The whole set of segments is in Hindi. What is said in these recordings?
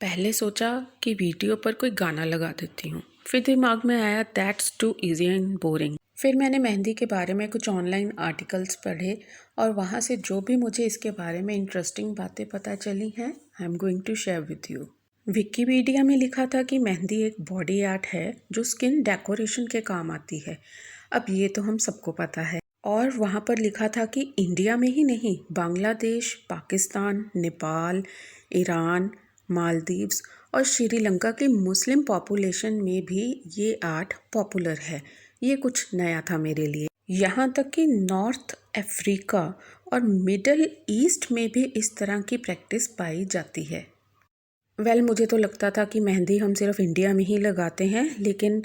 पहले सोचा कि वीडियो पर कोई गाना लगा देती हूँ, फिर दिमाग में आया that's too easy and boring. फिर मैंने मेहंदी के बारे में कुछ ऑनलाइन आर्टिकल्स पढ़े और वहाँ से जो भी मुझे इसके बारे में इंटरेस्टिंग बातें पता चली हैं I am going to share with you. Wikipedia में लिखा था कि मेहंदी एक बॉडी आर्ट है जो स्किन डेकोरेशन के काम आती है। अब ये तो हम सबको पता है। और वहाँ पर लिखा था कि इंडिया में ही नहीं, बांग्लादेश, पाकिस्तान, नेपाल, ईरान, मालदीव्स और श्रीलंका की मुस्लिम पॉपुलेशन में भी ये आर्ट पॉपुलर है। ये कुछ नया था मेरे लिए। यहाँ तक कि नॉर्थ अफ्रीका और मिडल ईस्ट में भी इस तरह की प्रैक्टिस पाई जाती है। मुझे तो लगता था कि मेहंदी हम सिर्फ इंडिया में ही लगाते हैं, लेकिन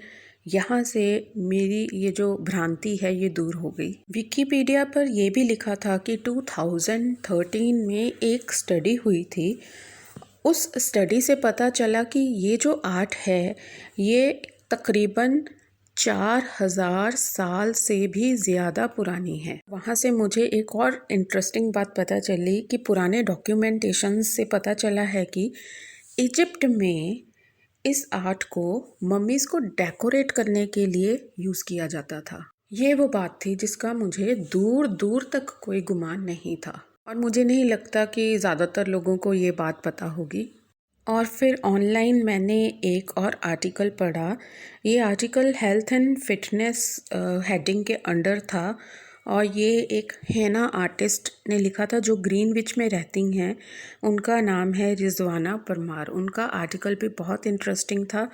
यहाँ से मेरी ये जो भ्रांति है ये दूर हो गई। विकिपीडिया पर यह भी लिखा था कि 2013 में एक स्टडी हुई थी। उस स्टडी से पता चला कि ये जो आर्ट है ये तकरीबन 4000 साल से भी ज़्यादा पुरानी है। वहाँ से मुझे एक और इंटरेस्टिंग बात पता चली कि पुराने डॉक्यूमेंटेशन से पता चला है कि इजिप्ट में इस आर्ट को मम्मीज़ को डेकोरेट करने के लिए यूज़ किया जाता था। ये वो बात थी जिसका मुझे दूर दूर तक कोई गुमान नहीं था और मुझे नहीं लगता कि ज़्यादातर लोगों को ये बात पता होगी। और फिर ऑनलाइन मैंने एक और आर्टिकल पढ़ा। ये article health and fitness heading के अंडर था और ये एक हेना आर्टिस्ट ने लिखा था जो ग्रीनविच में रहती हैं। उनका नाम है रिजवाना परमार। उनका आर्टिकल भी बहुत इंटरेस्टिंग था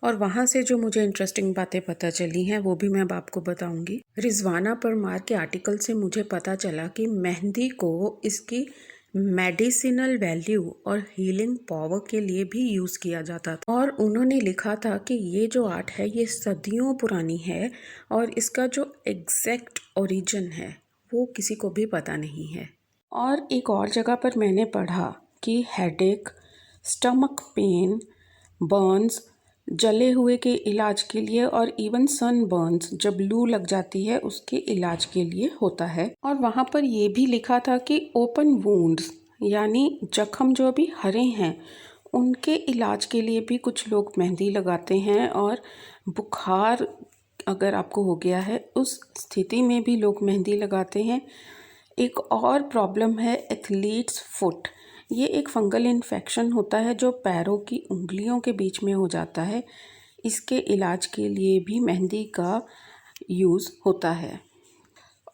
और वहाँ से जो मुझे इंटरेस्टिंग बातें पता चली हैं वो भी मैं अब आपको बताऊँगी। रिजवाना परमार के आर्टिकल से मुझे पता चला कि मेहंदी को इसकी मेडिसिनल वैल्यू और हीलिंग पावर के लिए भी यूज़ किया जाता था। और उन्होंने लिखा था कि ये जो आर्ट है ये सदियों पुरानी है और इसका जो एग्जैक्ट ओरिजिन है वो किसी को भी पता नहीं है। और एक और जगह पर मैंने पढ़ा कि हेडेक, स्टमक पेन, बर्न्स, जले हुए के इलाज के लिए और इवन सन बर्न्स जब लू लग जाती है उसके इलाज के लिए होता है। और वहाँ पर ये भी लिखा था कि ओपन वुंड्स यानी जख्म जो अभी हरे हैं उनके इलाज के लिए भी कुछ लोग मेहंदी लगाते हैं। और बुखार अगर आपको हो गया है उस स्थिति में भी लोग मेहंदी लगाते हैं। एक और प्रॉब्लम है एथलीट्स फुट। ये एक फंगल इन्फेक्शन होता है जो पैरों की उंगलियों के बीच में हो जाता है। इसके इलाज के लिए भी मेहंदी का यूज़ होता है।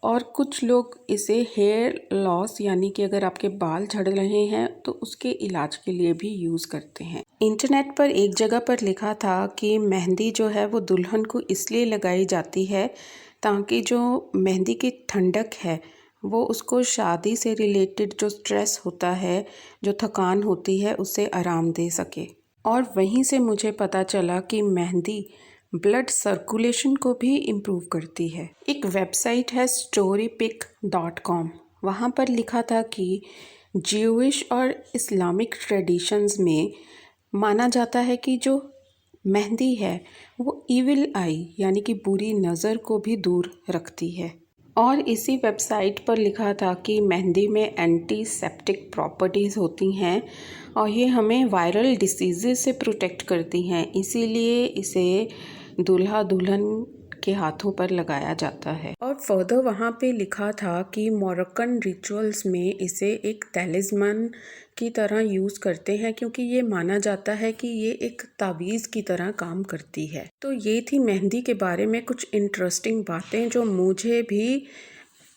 और कुछ लोग इसे हेयर लॉस यानी कि अगर आपके बाल झड़ रहे हैं तो उसके इलाज के लिए भी यूज़ करते हैं। इंटरनेट पर एक जगह पर लिखा था कि मेहंदी जो है वो दुल्हन को इसलिए लगाई जाती है ताकि जो मेहंदी की ठंडक है वो उसको शादी से रिलेटेड जो स्ट्रेस होता है, जो थकान होती है, उसे आराम दे सके। और वहीं से मुझे पता चला कि मेहंदी ब्लड सर्कुलेशन को भी इम्प्रूव करती है। एक वेबसाइट है storypic.com। वहाँ पर लिखा था कि ज्यूइश और इस्लामिक ट्रेडिशंस में माना जाता है कि जो मेहंदी है वो इविल आई यानी कि बुरी नज़र को भी दूर रखती है। और इसी वेबसाइट पर लिखा था कि मेहंदी में एंटीसेप्टिक प्रॉपर्टीज़ होती हैं और ये हमें वायरल डिसीज़ से प्रोटेक्ट करती हैं, इसीलिए इसे दूल्हा दुल्हन के हाथों पर लगाया जाता है। और फर्दर वहाँ पे लिखा था कि मोरक्कन रिचुअल्स में इसे एक तलिस्मान की तरह यूज़ करते हैं क्योंकि ये माना जाता है कि ये एक तावीज़ की तरह काम करती है। तो ये थी मेहंदी के बारे में कुछ इंटरेस्टिंग बातें जो मुझे भी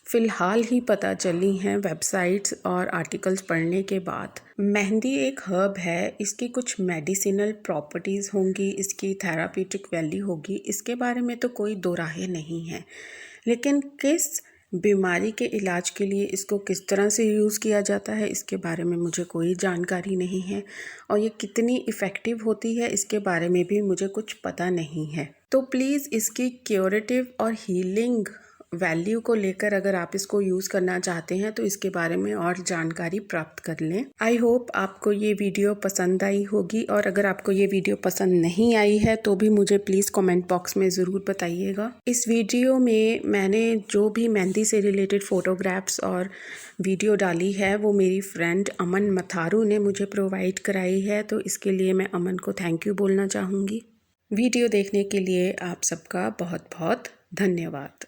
फ़िलहाल ही पता चली हैं वेबसाइट्स और आर्टिकल्स पढ़ने के बाद। मेहंदी एक हर्ब है, इसकी कुछ मेडिसिनल प्रॉपर्टीज़ होंगी, इसकी थेरापीटिक वैल्यू होगी, इसके बारे में तो कोई दो राहें नहीं है। लेकिन किस बीमारी के इलाज के लिए इसको किस तरह से यूज़ किया जाता है इसके बारे में मुझे कोई जानकारी नहीं है और ये कितनी इफ़ेक्टिव होती है इसके बारे में भी मुझे कुछ पता नहीं है। तो प्लीज़ इसकी क्यूरेटिव और हीलिंग वैल्यू को लेकर अगर आप इसको यूज़ करना चाहते हैं तो इसके बारे में और जानकारी प्राप्त कर लें। आई होप आपको ये वीडियो पसंद आई होगी, और अगर आपको ये वीडियो पसंद नहीं आई है तो भी मुझे प्लीज़ कमेंट बॉक्स में ज़रूर बताइएगा। इस वीडियो में मैंने जो भी मेहंदी से रिलेटेड फ़ोटोग्राफ्स और वीडियो डाली है वो मेरी फ्रेंड अमन मथारू ने मुझे प्रोवाइड कराई है, तो इसके लिए मैं अमन को थैंक यू बोलना चाहूँगी। वीडियो देखने के लिए आप सबका बहुत बहुत धन्यवाद।